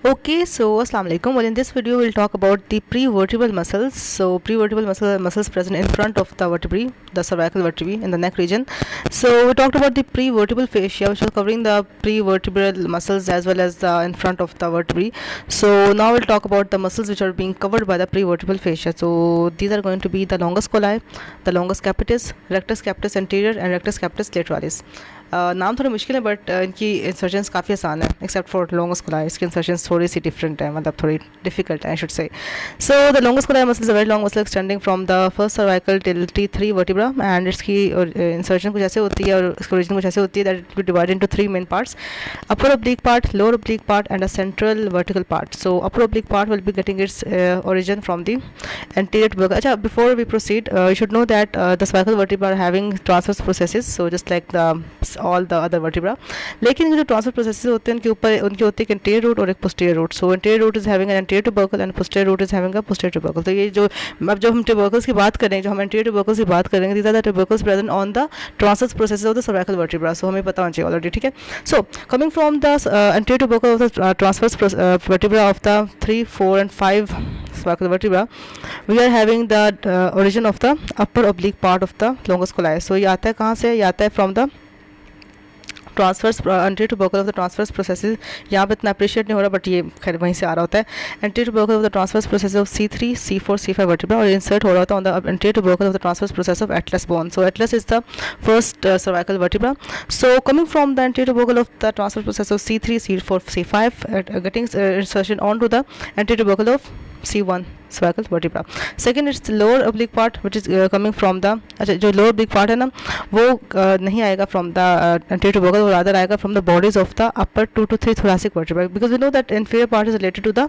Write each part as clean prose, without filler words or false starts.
Okay, so Assalamu alaikum. Well, in this video, we'll talk about the prevertebral muscles. So, prevertebral muscles present in front of the vertebrae, the cervical vertebrae, in the neck region. So, we talked about the prevertebral fascia, which was covering the prevertebral muscles as well as the in front of the vertebrae. So, now we'll talk about the muscles which are being covered by the prevertebral fascia. So, these are going to be the longus colli, the longus capitis, rectus capitis anterior, and rectus capitis lateralis. नाम थोड़े मुश्किल है but इनकी insertions काफ़ी आसान है except for लोंगस coli. इसकी insertions थोड़ी सी डिफरेंट है, मतलब थोड़ी डिफिकल्ट है I should say. So the longus colli muscle is a very long muscle extending from the first cervical till T3 vertebra and इसकी इंसर्शन कुछ ऐसे होती है और इसकी ओरिजिन कुछ ऐसे होती है that it be divided into 3 main parts: upper oblique part, lower oblique part and a central vertical part. So upper oblique part will be getting it's origin from the anterior tubercle. अच्छा, before we proceed, you should know that the cervical vertebra are having transverse processes, so just like the all the other vertebra. लेकिन जो transfer processes होते हैं उनके ऊपर उनकी होती है एक एंटीरियर रूट और एक posterior root. So anterior root is having an anterior tubercle and posterior root is having a posterior tubercle. तो ये जो अब जब हम ट्यूबरकल्स की बात करें, जो हम एंटीरियर ट्यूबरकल्स की बात करेंगे, these are the tubercles present on the transverse processes of the cervical vertebra. So हमें पता होना चाहिए ऑलरेडी, ठीक है. So coming from the anterior tubercle of the transverse vertebra of the 3, 4 and 5 cervical vertebra, we are having the origin of the upper oblique part of the longus colli. So ये आता है कहाँ से? ये आता है from the transverse anterior tubercle of the transverse processes. यहाँ पे इतना अप्रिशिएट नहीं हो रहा बट ये खैर वहीं से आ रहा होता है. Anterior tubercle of the transverse process of C3, C4, C5 vertebra और इंसर्ट हो रहा होता है on the anterior tubercle of the transverse process of atlas bone. So atlas is the first cervical vertebra. So coming from the anterior tubercle of the transverse process of C3, C4, C5 getting insertion on to the anterior tubercle of C1 cervical vertebra. Second, it's the lower oblique part which is coming from the, अच्छा जो lower oblique part है ना वो नहीं आएगा from the anterior tubercle, वो rather आएगा from the bodies of the upper 2 to 3 thoracic vertebrae, because we know that inferior part is related to the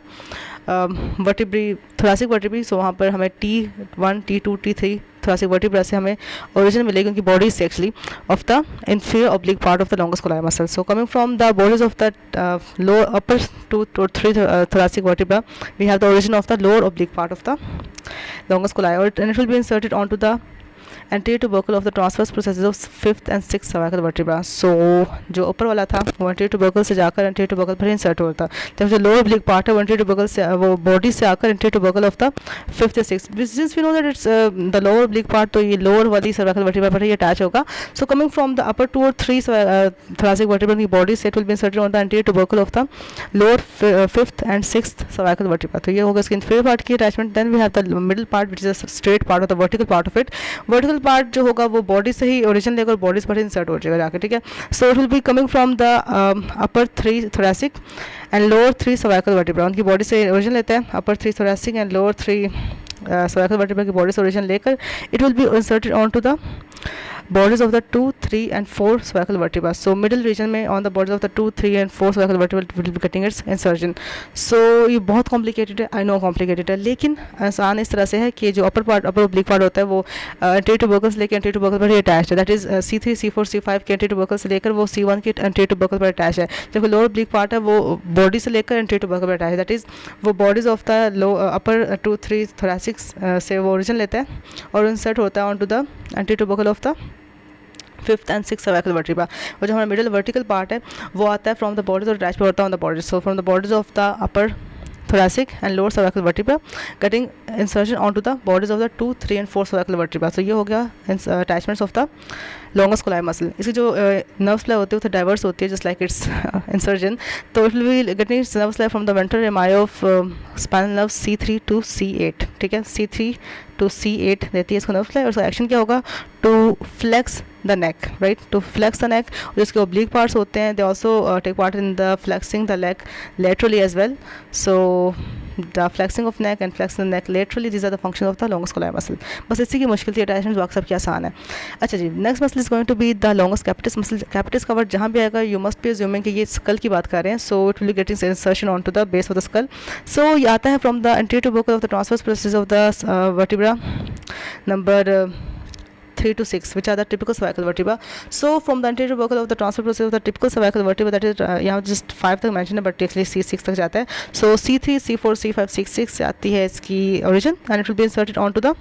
vertebrae, thoracic vertebrae. So वहाँ पर हमें T1, T2, T3 thoracic vertebra से हमें origin मिलेगी उनकी bodies से actually of the inferior oblique part of the longus colli muscle. So coming from the bodies of the lower upper 2 to 3 thoracic vertebra, we have the origin of the lower oblique part of the longus colli, and it will be inserted onto the anterior tubercle of the transverse processes of 5th and 6th cervical vertebra. So जो ऊपर वाला था वो anterior tubercle से जाकर anterior tubercle पर insert होता है, जब जो lower oblique part है वो anterior tubercle से वो body से आकर anterior tubercle of the 5th and 6th. Since we know that it's the lower oblique part, तो ये lower वाली cervical vertebra पर ही attach होगा. So coming from the upper 2 or 3 thoracic vertebra की body से it will be inserted on the anterior tubercle of the lower 5th and 6th cervical vertebra. तो ये होगा इसकी inferior part की attachment. Then we have the middle part which is a straight part of the vertical part of it. Vertical part जो होगा वो body से ही ओरिजिन लेकर बॉडीज पर इंसर्ट हो जाएगा जाके, ठीक है. So it will be coming from the upper 3 thoracic and lower 3 cervical vertebra. उनकी बॉडी से ओरिजिन लेते हैं upper 3 thoracic and lower 3 cervical vertebra की बॉडी से ओरिजिन लेकर it will be inserted on to the bodies of the 2, 3 and 4 cervical vertebra. So middle region में on the bodies of the 2, 3 and 4 cervical vertebra will be getting its insertion. So ये बहुत complicated है, I know complicated है, लेकिन आसान इस तरह से है कि जो upper part, upper oblique part होता है वो anterior tubercle से लेकर anterior tubercle पर ही attached है. That is C3, C4, C5 के anterior tubercle से लेकर वो C1 के anterior tubercle पर attached है. जबकि lower oblique part है वो body से लेकर anterior tubercle पर attached है. That is वो bodies of the low upper 2, 3 thoracic से वो origin लेता है और insert होता है onto the anterior tubercle of the 5th and 6th cervical vertebra. और जो हमारा मिडिल वर्टिकल पार्ट है वो आता है फ्रॉम द बॉडीज और अटैच होता है on the bodies. So from the bodies of the upper thoracic and lower cervical vertebra getting insertion onto the bodies of the 2, 3 and 4 cervical vertebra. So ये हो गया attachments of the longus colli muscle. इसकी जो nerve supply होती है वो diverse होती है just like its insertion. तो it will be getting its nerve supply from the ventral rami of spinal nerve C3 to C8, ठीक है. C3 to C8 देती है इसको nerve supply और उसका एक्शन क्या होगा to flex the neck, right, to flex the neck. और जिसके oblique parts होते हैं they also take part in the flexing the leg laterally as well. So the flexing of neck and flexing the neck laterally, these are the functions of the longus colli muscle. बस इसी की मुश्किल थी, attachment बाकी सब की आसान है. अच्छा जी, next muscle is going to be the longus capitis muscle. capitis का वर्ड जहाँ भी आएगा यू मस्ट बी अज्यूमिंग कि ये स्कल की बात कर रहे हैं. So it will getting insertion on to the base of the skull. So ये आता है from the anterior tubercle of the transverse process of the vertebra number 3 to 6, which are the typical cervical vertebra. So from the anterior buccal of the transfer process of the typical cervical vertebra, that is यहाँ just 5 तक mention है, but actually C6 तक जाता है. So C3, C4, C5, C6 से आती है इसकी origin, and it will be inserted onto the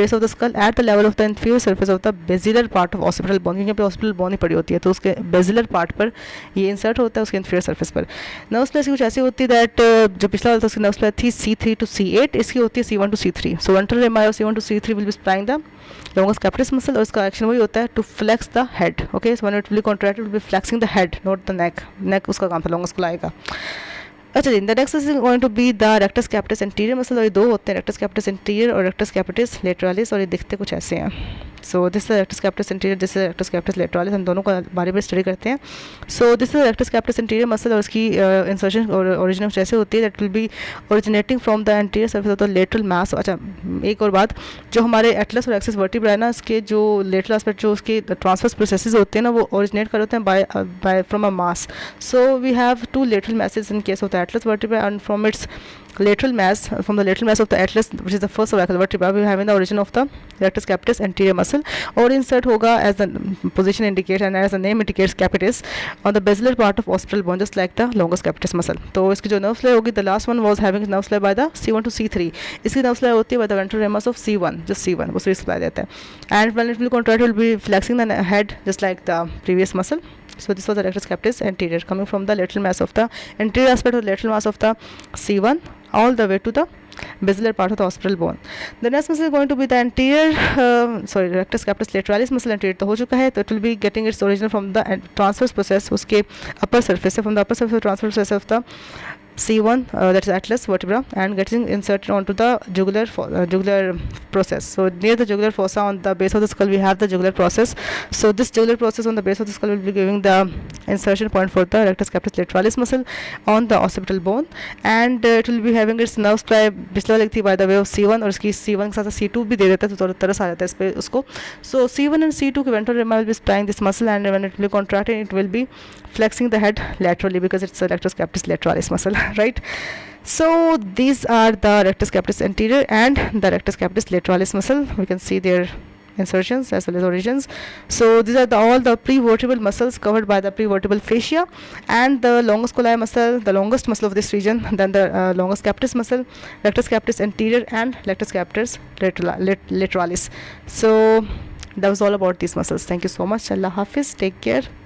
base of the skull at the level of the inferior surface of the basilar part of occipital bone. क्योंकि यहाँ पे occipital bone ही पड़ी होती है, तो उसके basilar part पर ये insert होता है उसके inferior surface पर. Nerve supply कुछ ऐसी होती है that जो पिछला वाला था उसकी nerve supply थी C3 to C8, इसकी होती है C1 to C3. So ventral rami of C1 to C3 will be supplying the longus capitis muscle, और इसका एक्शन वही होता है to flex the head. Okay, so when it will be contracted, it will be flexing the head, not the neck. Neck उसका काम था longus को लाएगा. अच्छा जी, the next is going to be the rectus capitis anterior muscle, और ये दो होते हैं, रेक्टस कैपिटस एंटीरियर और रेक्टस कैपिटस लेटरालिस, और ये दिखते कुछ ऐसे हैं. So this is rectus capitis anterior, this is rectus capitis lateralis, हम दोनों का बारे में स्टडी करते हैं. So this is rectus capitis anterior muscle, और इसकी इंसर्शन और ओरिजिन कुछ ऐसे होती है that will be originating from the anterior surface of the lateral mass. अच्छा, एक और बात, जो हमारे एटलस और एक्सिस वर्टिब्रा है ना, इसके जो लेटरल एस्पेक्ट जो उसके ट्रांसफर्स प्रोसेसेस होते हैं ना, वो ओरिजिनेट कर होते हैं by from a mass. So we have two lateral masses in case of the atlas vertebra, and from its lateral mass, from the lateral mass of the atlas, which is the first cervical vertebra, we have in the origin of the rectus capitis anterior muscle, और insert होगा as the position indicates and as the name indicates capitis on the basilar part of occipital bone, just like the longus capitis muscle. तो इसकी जो nerve supply होगी, the last one was having nerve supply by the C1 to C3, इसकी nerve supply होती है by the ventral ramus of C1, just C1 वो supply देता है, and when it will contract, it will be flexing the head just like the previous muscle. So this was the rectus capitis anterior, coming from the lateral mass of the anterior aspect of the lateral mass of the C1 all the way to the basilar part of the occipital bone. The next muscle is going to be the anterior rectus capitis lateralis muscle. Anterior तो हो चुका है, तो it will be getting its origin from the transverse process, उसके upper surface से, from the upper surface of transverse process of the C1, that is atlas vertebra, and getting inserted onto the jugular process. So near the jugular fossa on the base of the skull, we have the jugular process. So this jugular process on the base of the skull will be giving the insertion point for the rectus capitis lateralis muscle on the occipital bone, and it will be having its nerve supply पिछला वाली थी by the way of C1, और इसकी C1 के साथ C2 भी दे देता है, तो थोड़ा तरस आ जाता है इस पे उसको. So C1 and C2 के ventral rami will be supplying this muscle, and when it will be contracted, it will be flexing the head laterally because it's a rectus capitis lateralis muscle. Right, so these are the rectus capitis anterior and the rectus capitis lateralis muscle. We can see their insertions as well as origins. So these are all the prevertebral muscles covered by the prevertebral fascia, and the longus colli muscle, the longest muscle of this region, then the longus capitis muscle, rectus capitis anterior, and rectus capitis lateralis. So that was all about these muscles. Thank you so much. Allah Hafiz. Take care.